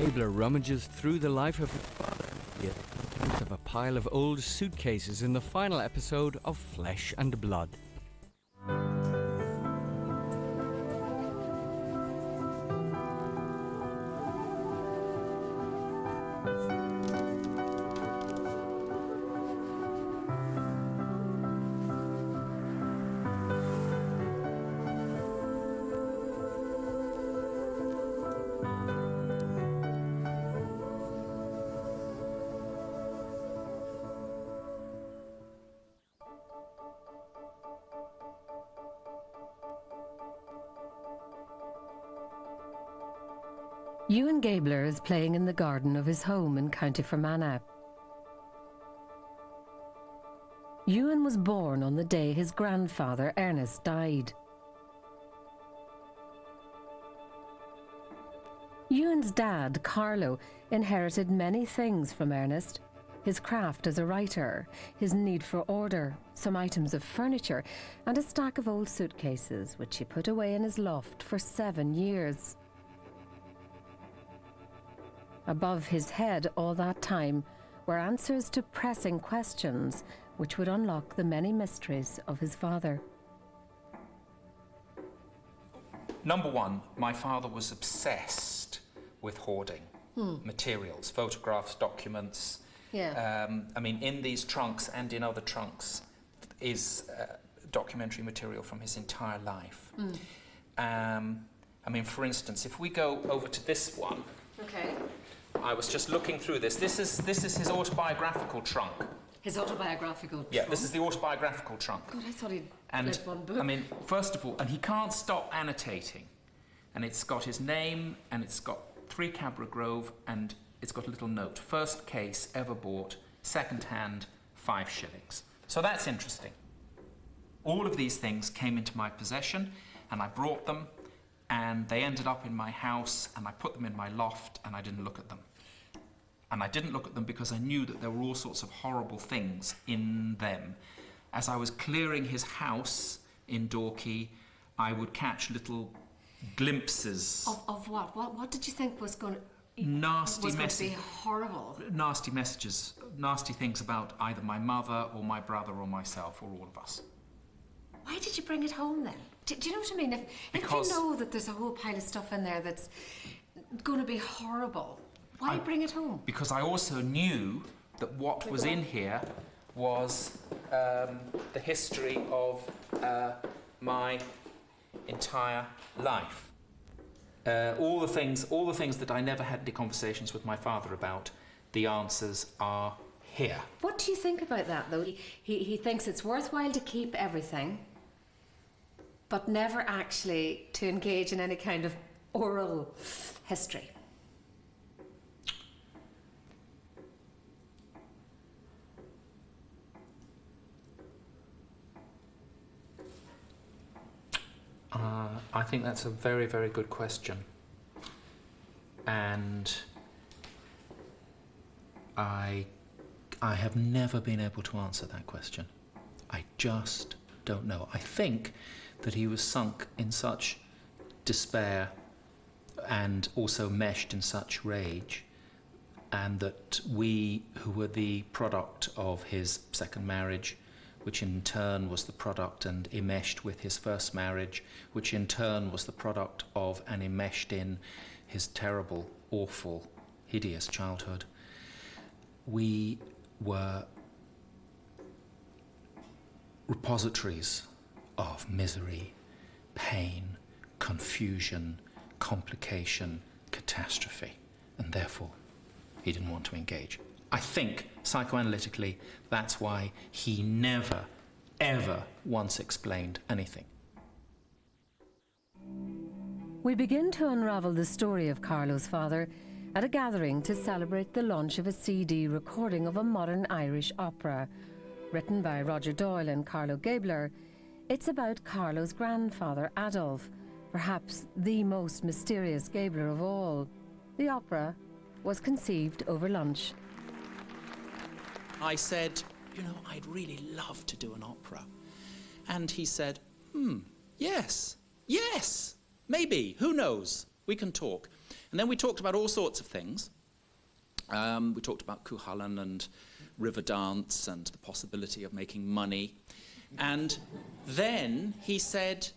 Gebler rummages through the life of his father, the contents of a pile of old suitcases in the final episode of Flesh and Blood. Ewan Gebler is playing in the garden of his home in County Fermanagh. Ewan was born on the day his grandfather Ernest died. Ewan's dad, Carlo, inherited many things from Ernest: his craft as a writer, his need for order, some items of furniture, and a stack of old suitcases which he put away in his loft for 7 years. Above his head all that time were answers to pressing questions which would unlock the many mysteries of his father. Number one, my father was obsessed with hoarding materials, photographs, documents. Yeah. I mean, in these trunks and in other trunks is documentary material from his entire life. I mean, for instance, if we go over to this one. Okay. I was just looking through this. This is his autobiographical trunk. His autobiographical trunk? Yeah, this is the autobiographical trunk. God, I thought he'd and, read one book. I mean, first of all, and he can't stop annotating. And it's got his name, and it's got 3 Cabra Grove, and it's got a little note. First case ever bought, second hand, 5 shillings. So that's interesting. All of these things came into my possession, and I brought them, and they ended up in my house, and I put them in my loft, and I didn't look at them. And I didn't look at them because I knew that there were all sorts of horrible things in them. As I was clearing his house in Dorking, I would catch little glimpses. Of what? What did you think was going to... Nasty messages. Be horrible. Nasty messages, nasty things about either my mother or my brother or myself or all of us. Why did you bring it home then? Do you know what I mean? If you know that there's a whole pile of stuff in there that's going to be horrible, why bring it home? Because I also knew that what was in here was the history of my entire life. All the things that I never had any conversations with my father about, the answers are here. What do you think about that, though? He thinks it's worthwhile to keep everything, but never actually to engage in any kind of oral history. I think that's a very, very good question. And I have never been able to answer that question. I just don't know. I think that he was sunk in such despair and also meshed in such rage, and that we, who were the product of his second marriage, which in turn was the product and enmeshed with his first marriage, which in turn was the product of and enmeshed in his terrible, awful, hideous childhood, we were repositories of misery, pain, confusion, complication, catastrophe, and therefore he didn't want to engage. I think, psychoanalytically, that's why he never, ever once explained anything. We begin to unravel the story of Carlo's father at a gathering to celebrate the launch of a CD recording of a modern Irish opera. Written by Roger Doyle and Carlo Gebler, it's about Carlo's grandfather, Adolf, perhaps the most mysterious Gebler of all. The opera was conceived over lunch. I said, you know, I'd really love to do an opera. And he said, yes, maybe, who knows? We can talk. And then we talked about all sorts of things. We talked about Cuchulainn and river dance and the possibility of making money. And then he said,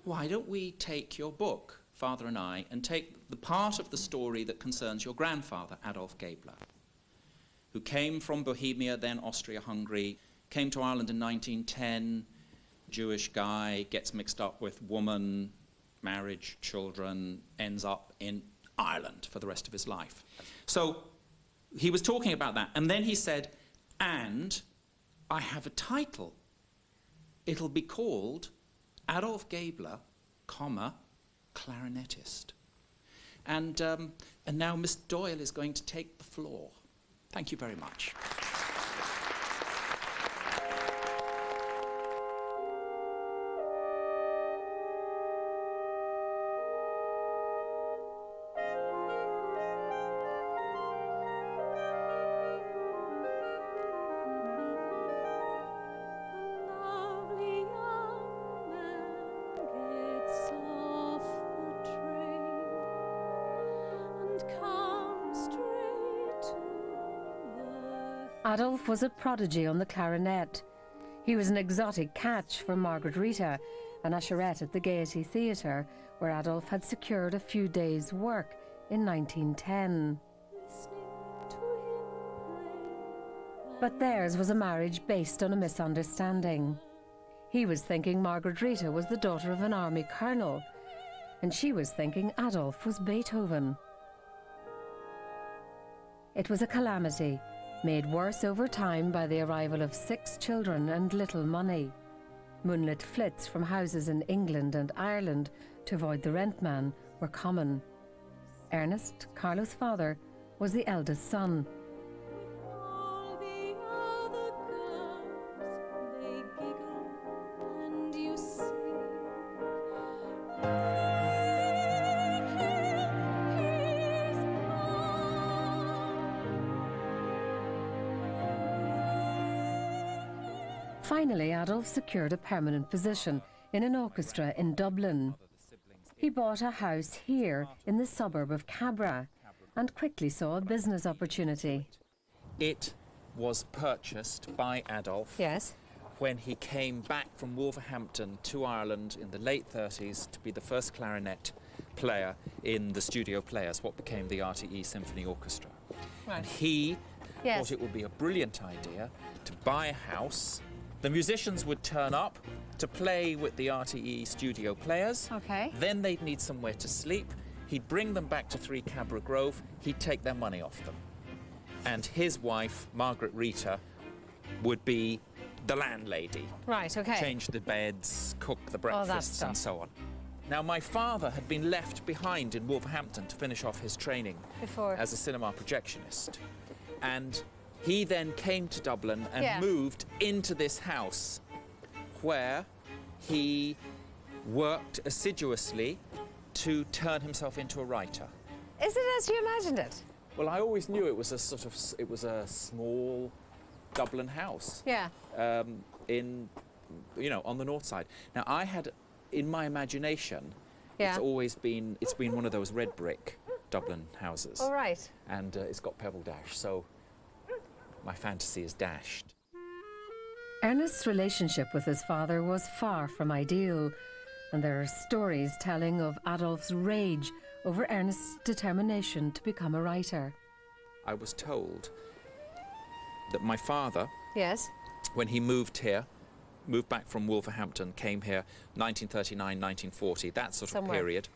why don't we take your book, Father and I, and take the part of the story that concerns your grandfather, Adolf Gebler, who came from Bohemia, then Austria-Hungary, came to Ireland in 1910, Jewish guy, gets mixed up with woman, marriage, children, ends up in Ireland for the rest of his life. So he was talking about that, and then he said, and I have a title. It'll be called Adolf Gebler, comma, clarinetist. And now Miss Doyle is going to take the floor. Thank you very much. Adolf was a prodigy on the clarinet. He was an exotic catch for Margaret Rita, an usherette at the Gaiety Theatre, where Adolf had secured a few days' work in 1910. But theirs was a marriage based on a misunderstanding. He was thinking Margaret Rita was the daughter of an army colonel, and she was thinking Adolf was Beethoven. It was a calamity, made worse over time by the arrival of 6 children and little money. Moonlit flits from houses in England and Ireland to avoid the rentman were common. Ernest, Carlo's father, was the eldest son. Finally, Adolf secured a permanent position in an orchestra in Dublin. He bought a house here in the suburb of Cabra and quickly saw a business opportunity. It was purchased by Adolf Yes. when he came back from Wolverhampton to Ireland in the late 30s to be the first clarinet player in the Studio Players, what became the RTE Symphony Orchestra. Right. And he Yes. thought it would be a brilliant idea to buy a house. The musicians would turn up to play with the RTE Studio Players. Okay. Then they'd need somewhere to sleep. He'd bring them back to 3 Cabra Grove. He'd take their money off them. And his wife, Margaret Rita, would be the landlady. Right, okay. Change the beds, cook the that breakfasts, stuff. and so on. Now, my father had been left behind in Wolverhampton to finish off his training Before. as a cinema projectionist. And he then came to Dublin and Yeah. moved into this house where he worked assiduously to turn himself into a writer. Is it as you imagined it? Well, I always knew it was a small Dublin house Yeah. on the north side. Now, I had, in my imagination, Yeah. it's been one of those red brick Dublin houses. All right. And it's got pebble dash, so my fantasy is dashed. Ernest's relationship with his father was far from ideal, and there are stories telling of Adolf's rage over Ernest's determination to become a writer. I was told that my father, Yes. when he moved back from Wolverhampton, came here 1939, 1940, that sort of Somewhere. period.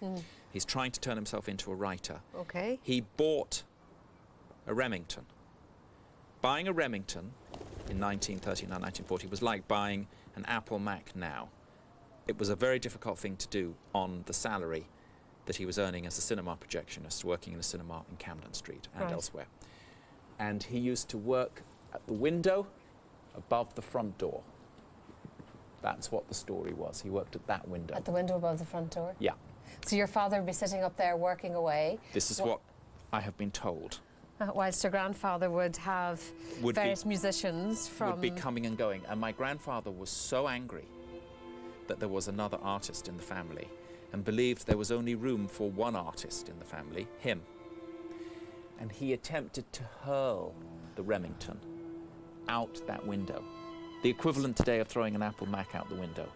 He's trying to turn himself into a writer. Okay. He bought a Remington. Buying a Remington in 1939, 1940 was like buying an Apple Mac now. It was a very difficult thing to do on the salary that he was earning as a cinema projectionist, working in a cinema in Camden Street and Right. elsewhere. And he used to work at the window above the front door. That's what the story was. He worked at that window. At the window above the front door? Yeah. So your father would be sitting up there working away, This is what I have been told. whilst your grandfather would have Would be- various musicians from... Would be coming and going. And my grandfather was so angry that there was another artist in the family. and believed there was only room for one artist in the family, him. And he attempted to hurl the Remington out that window. The equivalent today of throwing an Apple Mac out the window.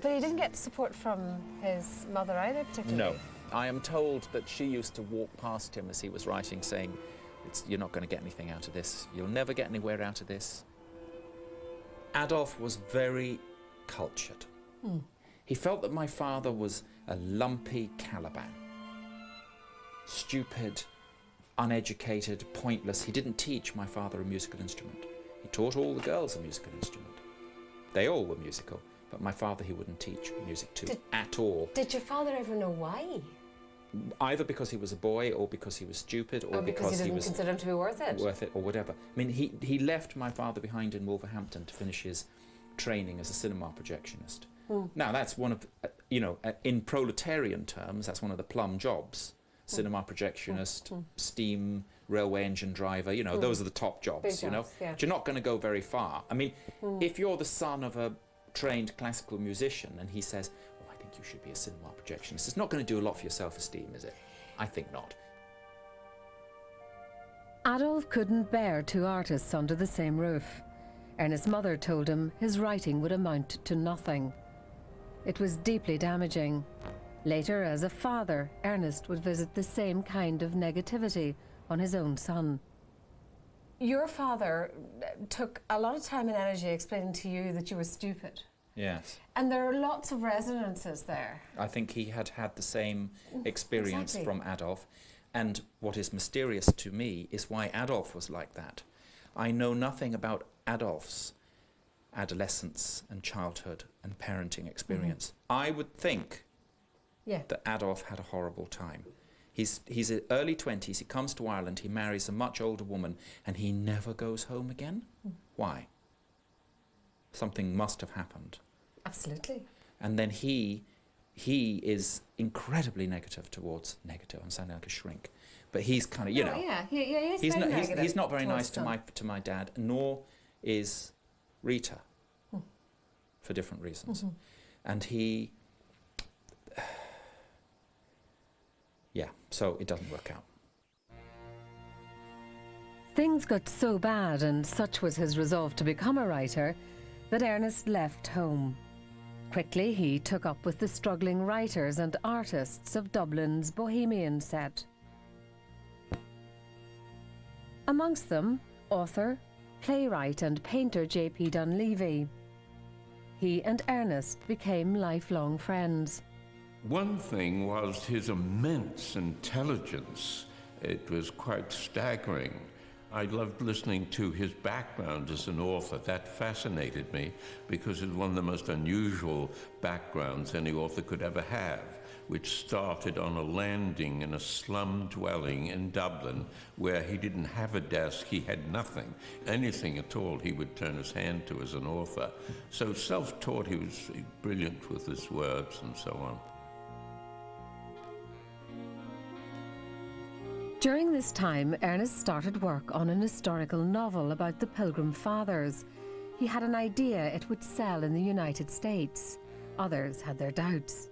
But he didn't get support from his mother either, particularly. No. I am told that she used to walk past him as he was writing, saying, "You're not going to get anything out of this. You'll never get anywhere out of this." Adolf was very cultured. He felt that my father was a lumpy Caliban. Stupid, uneducated, pointless. He didn't teach my father a musical instrument. He taught all the girls a musical instrument. They all were musical, but my father he wouldn't teach music to at all. Did your father ever know why? Either because he was a boy, or because he was stupid, or because he didn't consider him to be worth it. Or whatever. I mean, he left my father behind in Wolverhampton to finish his training as a cinema projectionist. Now, that's one of, in proletarian terms, that's one of the plum jobs. Cinema projectionist, steam railway engine driver, those are the top jobs, Yeah. But you're not going to go very far. I mean, if you're the son of a trained classical musician and he says, "Oh, I think you should be a cinema projectionist," it's not going to do a lot for your self-esteem, is it? I think not. Adolf couldn't bear two artists under the same roof. Ernest's mother told him his writing would amount to nothing. It was deeply damaging. Later, as a father, Ernest would visit the same kind of negativity on his own son. Your father took a lot of time and energy explaining to you that you were stupid. Yes. And there are lots of resonances there. I think he had had the same experience Exactly. from Adolf. And what is mysterious to me is why Adolf was like that. I know nothing about Adolf's adolescence and childhood and parenting experience. I would think that Adolf had a horrible time. He's in early 20s, he comes to Ireland, he marries a much older woman, and he never goes home again. Why? Something must have happened. Absolutely. And then he is incredibly negative. I'm sounding like a shrink, but he's kind of, he's not very nice to my dad, nor is Rita, for different reasons. And so it doesn't work out. Things got so bad, and such was his resolve to become a writer, that Ernest left home. Quickly, he took up with the struggling writers and artists of Dublin's bohemian set. Amongst them, author, playwright and painter J.P. Dunleavy. He and Ernest became lifelong friends. One thing was his immense intelligence. It was quite staggering. I loved listening to his background as an author. That fascinated me because it was one of the most unusual backgrounds any author could ever have, which started on a landing in a slum dwelling in Dublin where he didn't have a desk, he had nothing. Anything at all he would turn his hand to as an author. So self-taught, he was brilliant with his words and so on. During this time, Ernest started work on an historical novel about the Pilgrim Fathers. He had an idea it would sell in the United States. Others had their doubts.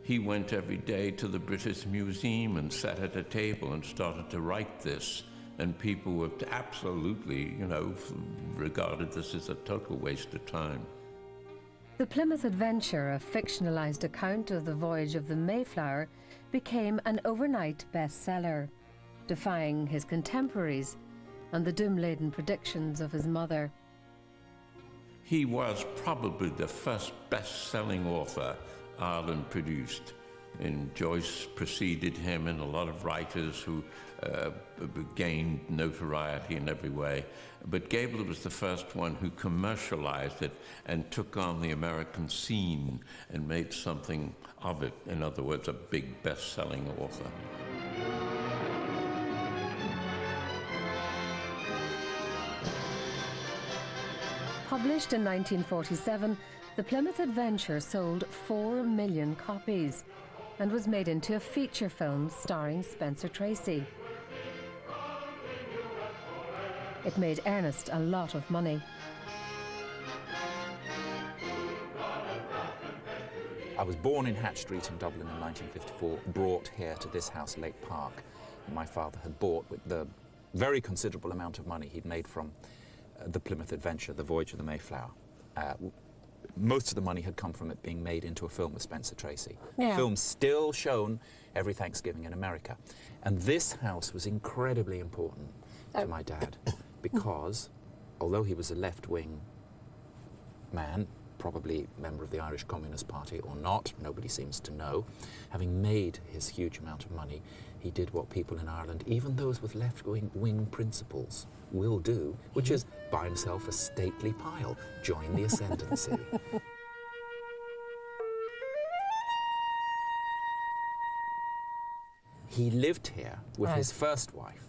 He went every day to the British Museum and sat at a table and started to write this. And people were absolutely, regarded this as a total waste of time. The Plymouth Adventure, a fictionalized account of the voyage of the Mayflower, became an overnight bestseller, defying his contemporaries and the doom-laden predictions of his mother. He was probably the first best-selling author Ireland produced. And Joyce preceded him, and a lot of writers who gained notoriety in every way. But Gebler was the first one who commercialized it and took on the American scene and made something of it. In other words, a big best-selling author. Published in 1947, The Plymouth Adventure sold 4 million copies and was made into a feature film starring Spencer Tracy. It made Ernest a lot of money. I was born in Hatch Street in Dublin in 1954, brought here to this house, Lake Park. My father had bought with the very considerable amount of money he'd made from the Plymouth Adventure, the Voyage of the Mayflower. Most of the money had come from it being made into a film with Spencer Tracy. Yeah. Film still shown every Thanksgiving in America. And this house was incredibly important to my dad because, although he was a left-wing man, probably member of the Irish Communist Party or not, nobody seems to know, having made his huge amount of money, he did what people in Ireland, even those with left-wing principles, will do, which is buy himself a stately pile, join the ascendancy. He lived here with his first wife,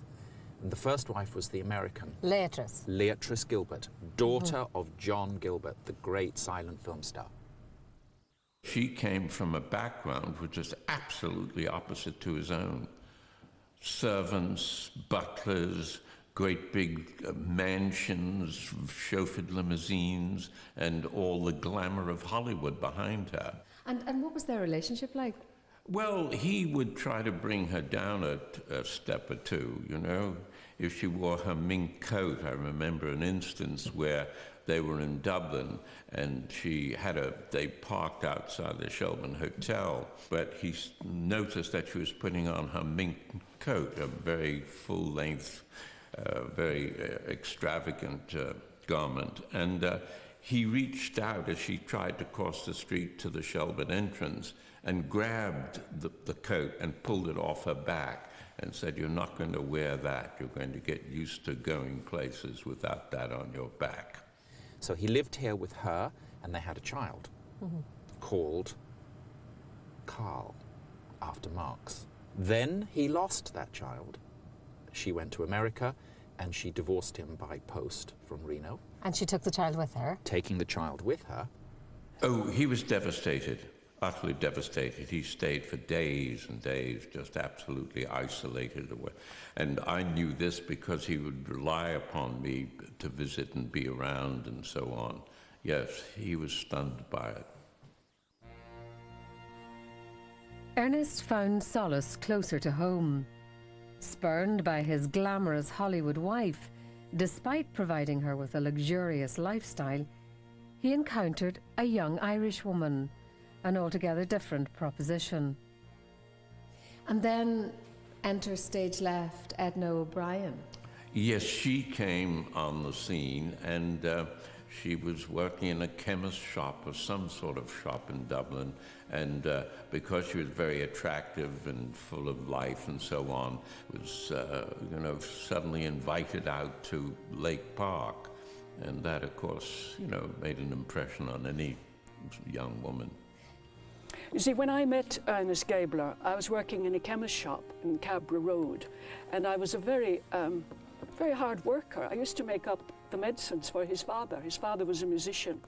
and the first wife was the American Leatrice Gilbert, daughter of John Gilbert, the great silent film star. She came from a background which is absolutely opposite to his own. Servants, butlers, great big mansions, chauffeured limousines, and all the glamour of Hollywood behind her. And what was their relationship like? Well, he would try to bring her down a step or two, you know. If she wore her mink coat, I remember an instance where they were in Dublin and they parked outside the Shelburne Hotel, but he noticed that she was putting on her mink coat, a very full-length, very extravagant garment. And he reached out as she tried to cross the street to the Shelburne entrance and grabbed the coat and pulled it off her back and said, "You're not going to wear that. You're going to get used to going places without that on your back." So he lived here with her, and they had a child called Carl, after Marx. Then he lost that child. She went to America, and she divorced him by post from Reno. And she took the child with her? Taking the child with her. Oh, he was devastated, utterly devastated. He stayed for days and days, just absolutely isolated away. And I knew this because he would rely upon me to visit and be around and so on. Yes, he was stunned by it. Ernest found solace closer to home. Spurned by his glamorous Hollywood wife, despite providing her with a luxurious lifestyle, he encountered a young Irish woman, an altogether different proposition. And then enter stage left Edna O'Brien. Yes, she came on the scene, and she was working in a chemist's shop or some sort of shop in Dublin, and because she was very attractive and full of life and so on, was suddenly invited out to Lake Park, and that, of course, made an impression on any young woman. You see, when I met Ernest Gebler, I was working in a chemist shop in Cabra Road, and I was a very hard worker. I used to make up the medicines for his father. His father was a musician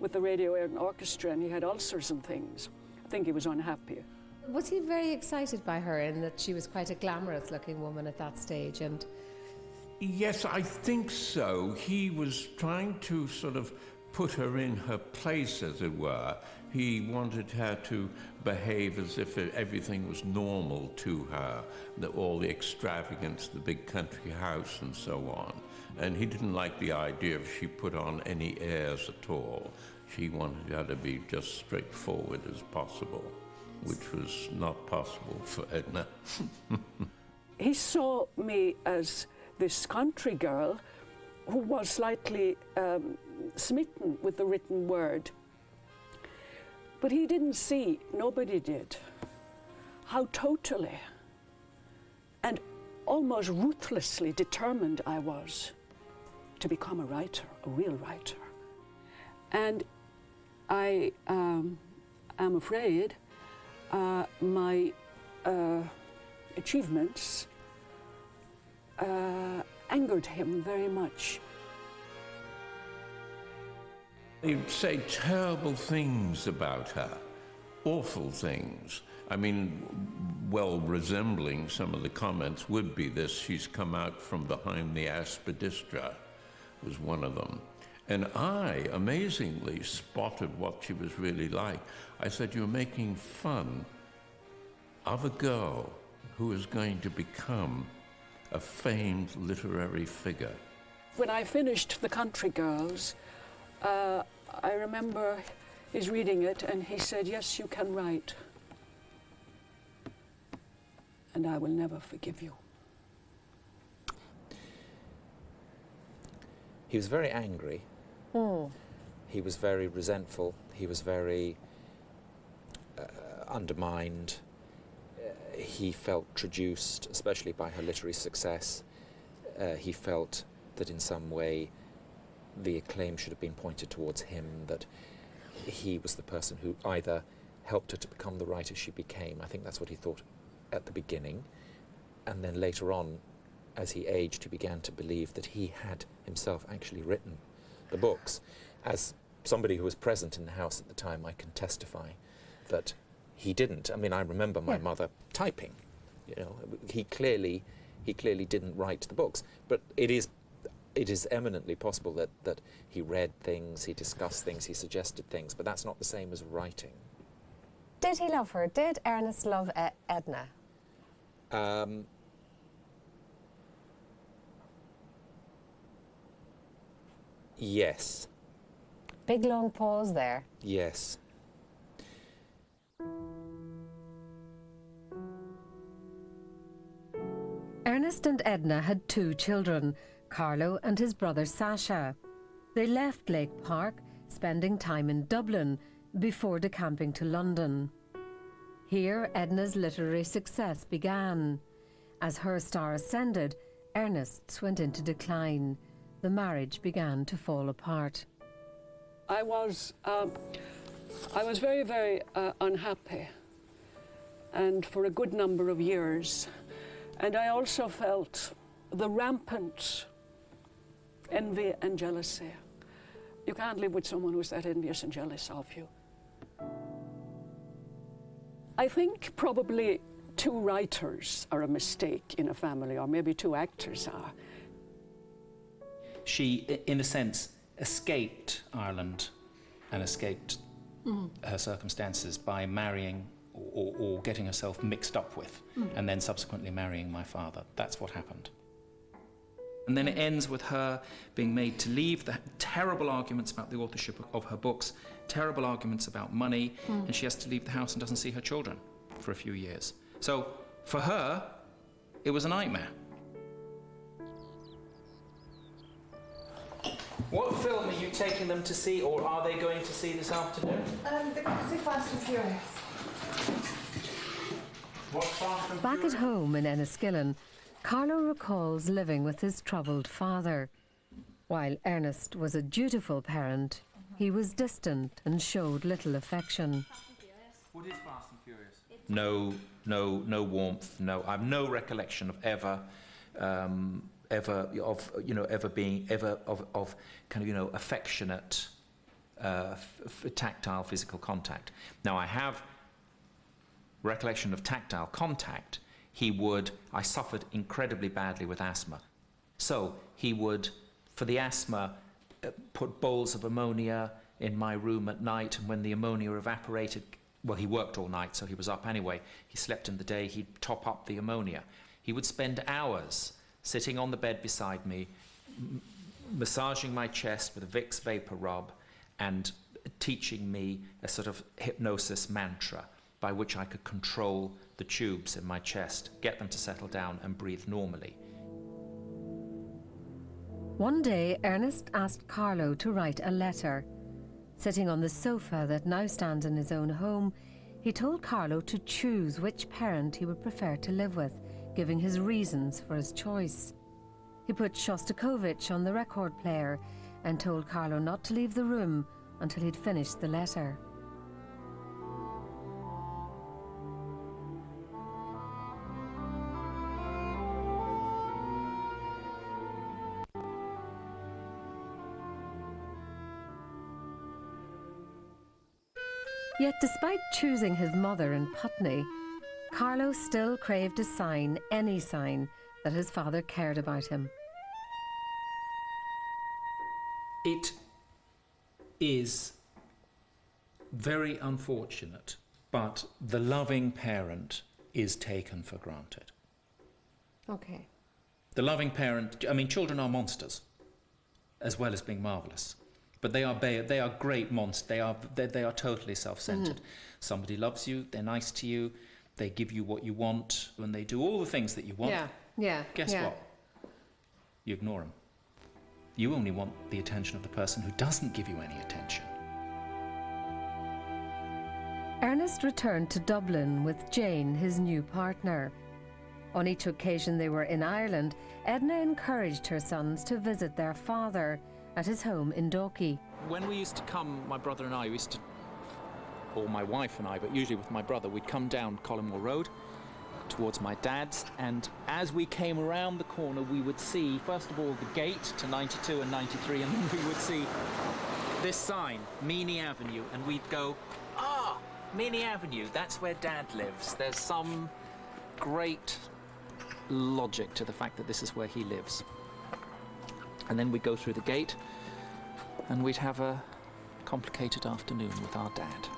with the Radio Air and Orchestra, and he had ulcers and things. I think he was unhappy. Was he very excited by her in that she was quite a glamorous-looking woman at that stage? And yes, I think so. He was trying to sort of put her in her place, as it were. He wanted her to behave as if everything was normal to her, all the extravagance, the big country house and so on. And he didn't like the idea if she put on any airs at all. She wanted her to be just straightforward as possible, which was not possible for Edna. He saw me as this country girl who was slightly smitten with the written word. But he didn't see, nobody did, how totally and almost ruthlessly determined I was to become a writer, a real writer. And I am afraid my achievements angered him very much. He'd say terrible things about her, awful things. I mean, well, resembling some of the comments would be this: she's come out from behind the aspidistra, was one of them. And I, amazingly, spotted what she was really like. I said, "You're making fun of a girl who is going to become a famed literary figure." When I finished The Country Girls, I remember his reading it and he said, "Yes, you can write. And I will never forgive you." He was very angry. He was very resentful. He was very undermined. He felt traduced, especially by her literary success. He felt that in some way the acclaim should have been pointed towards him, that he was the person who either helped her to become the writer she became. I think that's what he thought at the beginning. And then later on, as he aged, he began to believe that he had himself actually written the books. As somebody who was present in the house at the time, I can testify that he didn't. I mean, I remember my mother typing. You know, he clearly didn't write the books. But it is eminently possible that he read things, he discussed things, he suggested things, but that's not the same as writing. Did he love her? Did Ernest love Edna? Yes. Big long pause there. Yes. Ernest and Edna had 2 children, Carlo and his brother Sasha. They left Lake Park, spending time in Dublin, before decamping to London. Here, Edna's literary success began. As her star ascended, Ernest's went into decline. The marriage began to fall apart. I was very, very unhappy, and for a good number of years. And I also felt the rampant envy and jealousy. You can't live with someone who's that envious and jealous of you. I think probably 2 writers are a mistake in a family, or maybe 2 actors are. She, in a sense, escaped Ireland and escaped her circumstances by marrying or getting herself mixed up with, and then subsequently marrying my father. That's what happened. And then it ends with her being made to leave, the terrible arguments about the authorship of her books, terrible arguments about money, and she has to leave the house and doesn't see her children for a few years. So for her, it was a nightmare. What film are you taking them to see, or are they going to see this afternoon? They're going to see Fast and Furious. What's Fast and Back at home in Enniskillen, Carlo recalls living with his troubled father. While Ernest was a dutiful parent, he was distant and showed little affection. What is Fast and Furious? No warmth. No, I have no recollection of ever being affectionate, tactile physical contact. Now I have recollection of tactile contact. I suffered incredibly badly with asthma. So he would, for the asthma, put bowls of ammonia in my room at night, and when the ammonia evaporated, well, he worked all night, so he was up anyway. He slept in the day, he'd top up the ammonia. He would spend hours sitting on the bed beside me, massaging my chest with a Vicks vapor rub and teaching me a sort of hypnosis mantra by which I could control the tubes in my chest, get them to settle down and breathe normally. One day, Ernest asked Carlo to write a letter. Sitting on the sofa that now stands in his own home, he told Carlo to choose which parent he would prefer to live with, giving his reasons for his choice. He put Shostakovich on the record player and told Carlo not to leave the room until he'd finished the letter. Yet despite choosing his mother in Putney, Carlo still craved a sign, any sign, that his father cared about him. is very unfortunate, but the loving parent is taken for granted. Okay. The loving parent, I mean, children are monsters, as well as being marvellous. But they are great monsters. They are totally self-centered. Somebody loves you, they're nice to you, they give you what you want, and they do all the things that you want. Yeah. Guess what? You ignore them. You only want the attention of the person who doesn't give you any attention. Ernest returned to Dublin with Jane, his new partner. On each occasion they were in Ireland, Edna encouraged her sons to visit their father at his home in Dalkey. When we used to come, my brother and I used to, or my wife and I, but usually with my brother, we'd come down Collingwood Road towards my dad's, and as we came around the corner we would see, first of all, the gate to 92 and 93, and then we would see this sign, Meany Avenue, and we'd go, Meany Avenue, that's where Dad lives. There's some great logic to the fact that this is where he lives. And then we'd go through the gate and we'd have a complicated afternoon with our dad.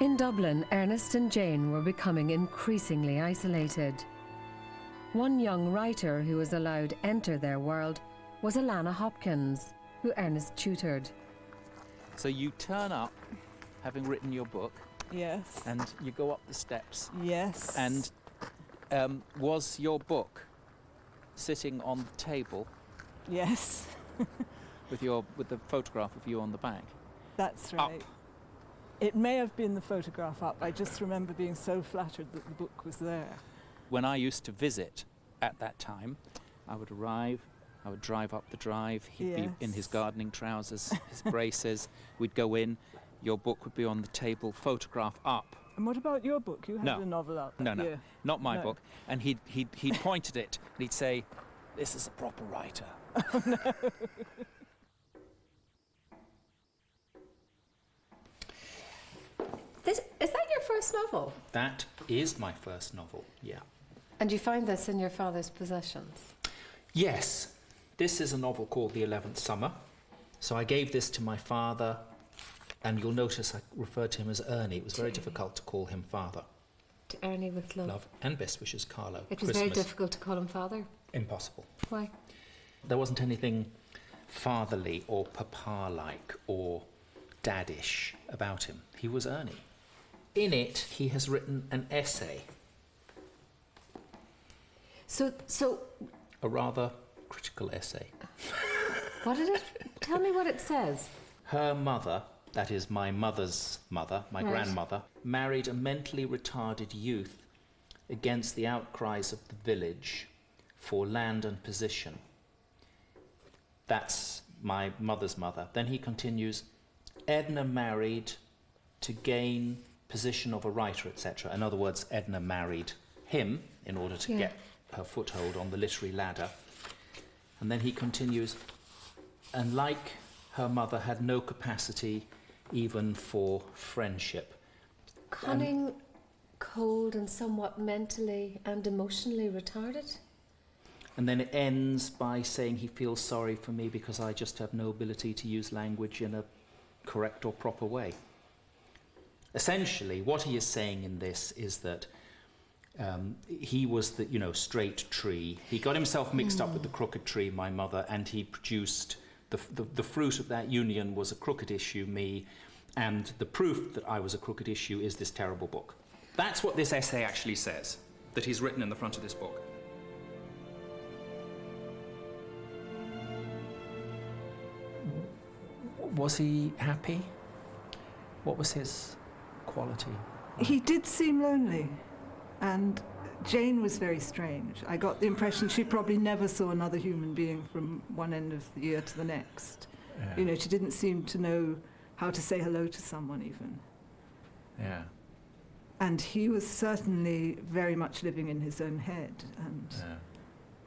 In Dublin, Ernest and Jane were becoming increasingly isolated. One young writer who was allowed enter their world was Alana Hopkins, who Ernest tutored. So you turn up, having written your book, Yes. and you go up the steps. Yes. And was your book sitting on the table Yes. with the photograph of you on the back? That's right. Up. It may have been the photograph up. I just remember being so flattered that the book was there. When I used to visit at that time, I would arrive, I would drive up the drive, he'd be in his gardening trousers, his braces, we'd go in, your book would be on the table, photograph up. And what about your book? You had No. a novel out. No, Yeah. not my No. book. And he'd point at it and he'd say, "This is a proper writer." Is that your first novel? That is my first novel, yeah. And you find this in your father's possessions? Yes, this is a novel called The 11th Summer. So I gave this to my father, and you'll notice I referred to him as Ernie. It was very difficult to call him father. To Ernie with love. Love and best wishes, Carlo. It was very difficult to call him father. Impossible. Why? There wasn't anything fatherly or papa-like or daddish about him. He was Ernie. In it, he has written an essay, So a rather critical essay. what did it? Tell me what it says. Her mother, that is my mother's mother, my Right. grandmother, married a mentally retarded youth against the outcries of the village for land and position. That's my mother's mother. Then he continues, Edna married to gain position of a writer, etc. In other words, Edna married him in order to get her foothold on the literary ladder. And then he continues, and like her mother, had no capacity even for friendship. Cunning, cold, and somewhat mentally and emotionally retarded? And then it ends by saying he feels sorry for me because I just have no ability to use language in a correct or proper way. Essentially, what he is saying in this is that he was the, straight tree. He got himself mixed up with the crooked tree, my mother, and he produced the fruit of that union was a crooked issue, me, and the proof that I was a crooked issue is this terrible book. That's what this essay actually says, that he's written in the front of this book. Was he happy? What was his quality? He did seem lonely, and Jane was very strange. I got the impression she probably never saw another human being from one end of the year to the next. Yeah. She didn't seem to know how to say hello to someone even. Yeah. And he was certainly very much living in his own head. And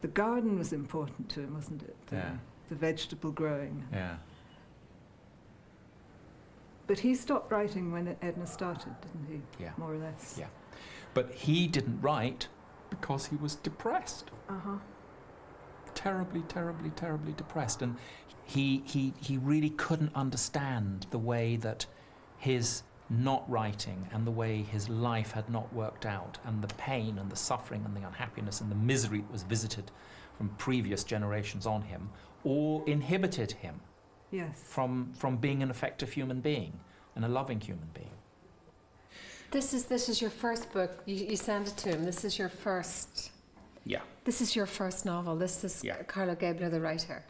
the garden was important to him, wasn't it? The vegetable growing. Yeah. But he stopped writing when Edna started, didn't he? Yeah. More or less. Yeah. But he didn't write because he was depressed. Uh-huh. Terribly, terribly, terribly depressed. And he really couldn't understand the way that his not writing and the way his life had not worked out, and the pain and the suffering and the unhappiness and the misery that was visited from previous generations on him all inhibited him Yes. from being an effective human being and a loving human being. This is your first book. You sent it to him. This is your first. Yeah. This is your first novel. This is Yeah. Carlo Gebler, the writer.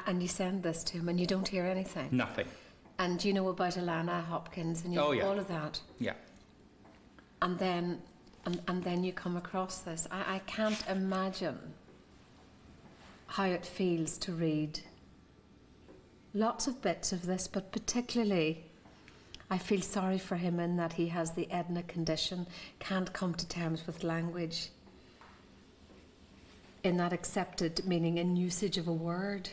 And you send this to him, and you don't hear anything. Nothing. And you know about Alana Hopkins, and you know all of that. Yeah. And then you come across this. I can't imagine how it feels to read lots of bits of this, but particularly I feel sorry for him in that he has the Edna condition, can't come to terms with language in that accepted meaning in usage of a word.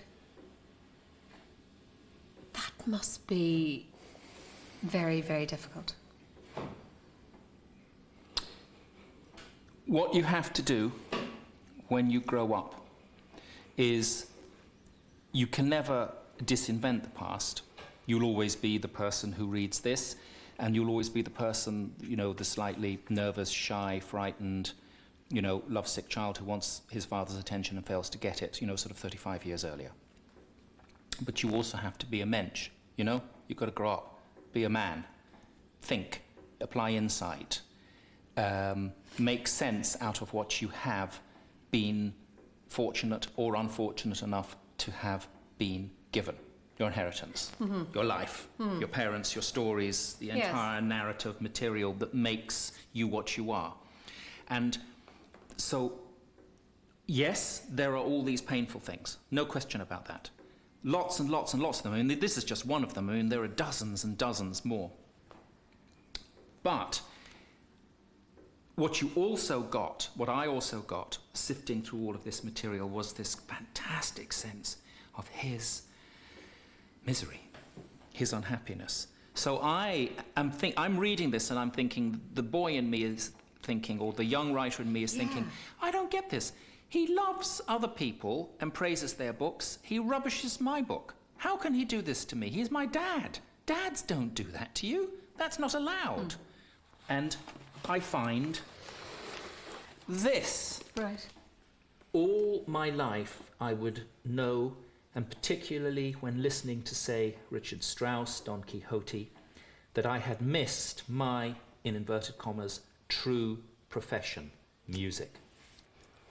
That must be very, very difficult. What you have to do when you grow up is you can never disinvent the past. You'll always be the person who reads this, and you'll always be the person, the slightly nervous, shy, frightened, lovesick child who wants his father's attention and fails to get it, sort of 35 years earlier. But you also have to be a mensch, You've got to grow up, be a man, think, apply insight, make sense out of what you have been fortunate or unfortunate enough to have been given. Your inheritance, your life, your parents, your stories, the entire narrative material that makes you what you are. And so, yes, there are all these painful things, no question about that. Lots and lots and lots of them. I mean, this is just one of them. I mean, there are dozens and dozens more. But what I also got, sifting through all of this material, was this fantastic sense of his misery, his unhappiness. So I'm reading this and I'm thinking, the boy in me is thinking, or the young writer in me is thinking, I don't get this. He loves other people and praises their books. He rubbishes my book. How can he do this to me? He's my dad. Dads don't do that to you. That's not allowed. And I find this. Right. All my life I would know, and particularly when listening to, say, Richard Strauss, Don Quixote, that I had missed my, in inverted commas, true profession, music.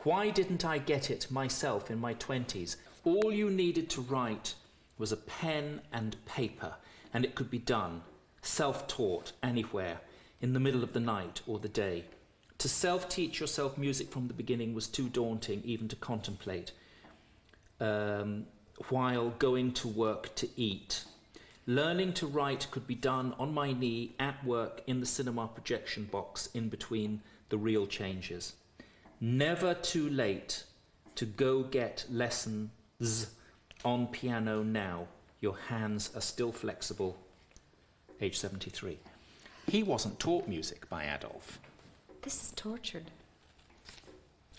Why didn't I get it myself in my 20s? All you needed to write was a pen and paper, and it could be done, self-taught, anywhere, in the middle of the night or the day. To self-teach yourself music from the beginning was too daunting even to contemplate, while going to work to eat. Learning to write could be done on my knee, at work, in the cinema projection box, in between the real changes. Never too late to go get lessons on piano now. Your hands are still flexible. Age 73. He wasn't taught music by Adolf. This is tortured.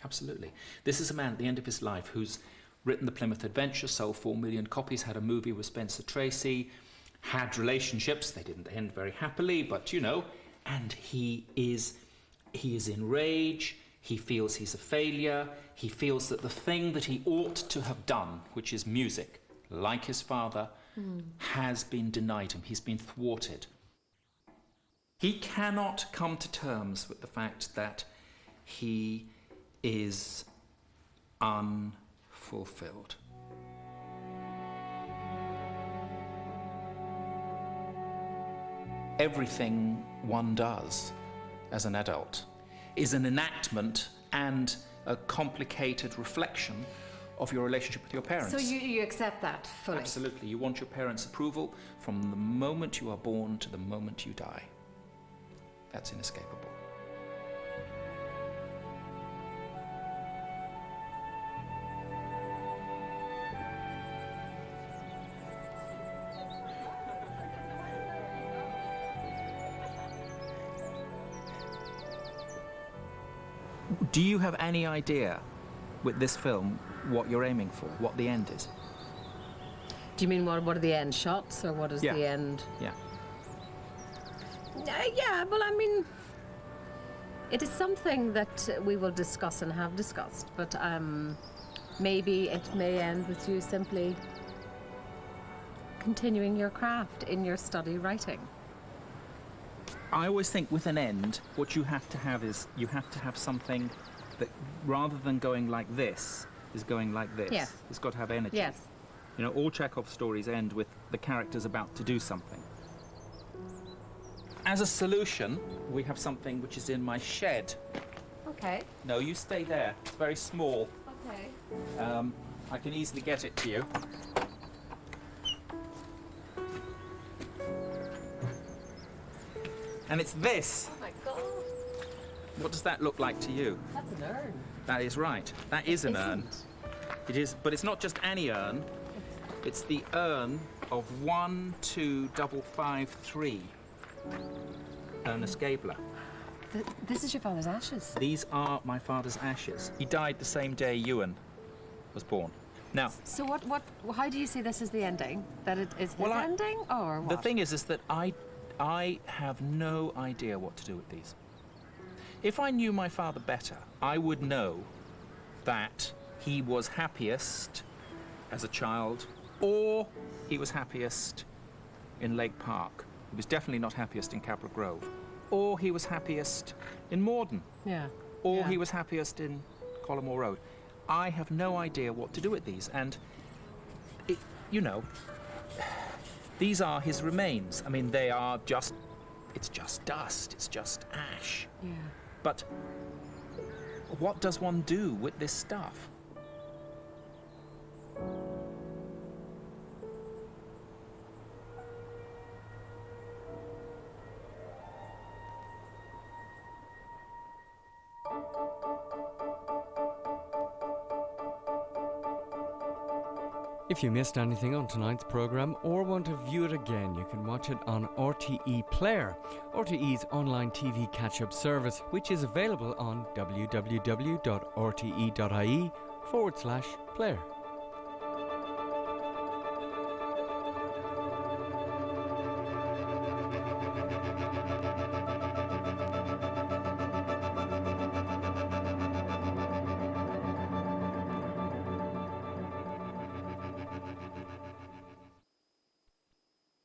Absolutely. This is a man at the end of his life who's written The Plymouth Adventure, sold 4 million copies, had a movie with Spencer Tracy, had relationships. They didn't end very happily, but and he is enraged. He feels he's a failure. He feels that the thing that he ought to have done, which is music, like his father, has been denied him. He's been thwarted. He cannot come to terms with the fact that he is unfulfilled. Everything one does as an adult is an enactment and a complicated reflection of your relationship with your parents. So you accept that fully? Absolutely. You want your parents' approval from the moment you are born to the moment you die. That's inescapable. Do you have any idea with this film what you're aiming for, what the end is? Do you mean what are the end shots, or what is Yeah. the end? Yeah. Yeah, well, I mean, it is something that we will discuss and have discussed, but maybe it may end with you simply continuing your craft in your study writing. I always think with an end, what you have to have is you have to have something that, rather than going like this, is going like this. Yes. It's got to have energy. Yes. You know, all Chekhov's stories end with the characters about to do something. As a solution, we have something which is in my shed. Okay. No, you stay there. It's very small. Okay. I can easily get it to you. And it's this. Oh my God. What does that look like to you? That's an urn. That is right. That is an urn. It is, but it's not just any urn. It's the urn of 12553. Ernest Gebler. This is your father's ashes. These are my father's ashes. He died the same day Ewan was born. Now, So how do you see this as the ending? That it is his Well, ending, or what? the thing is that I have no idea what to do with these. If I knew my father better, I would know that he was happiest as a child, or he was happiest in Lake Park. He was definitely not happiest in Cabra Grove. Or he was happiest in Morden. Yeah. Or Yeah. he was happiest in Collimore Road. I have no idea what to do with these. And, you know, these are his remains. I mean, they are just, it's just dust. It's just ash. Yeah. But what does one do with this stuff? If you missed anything on tonight's programme or want to view it again, you can watch it on RTE Player, RTE's online TV catch-up service, which is available on www.rte.ie/player.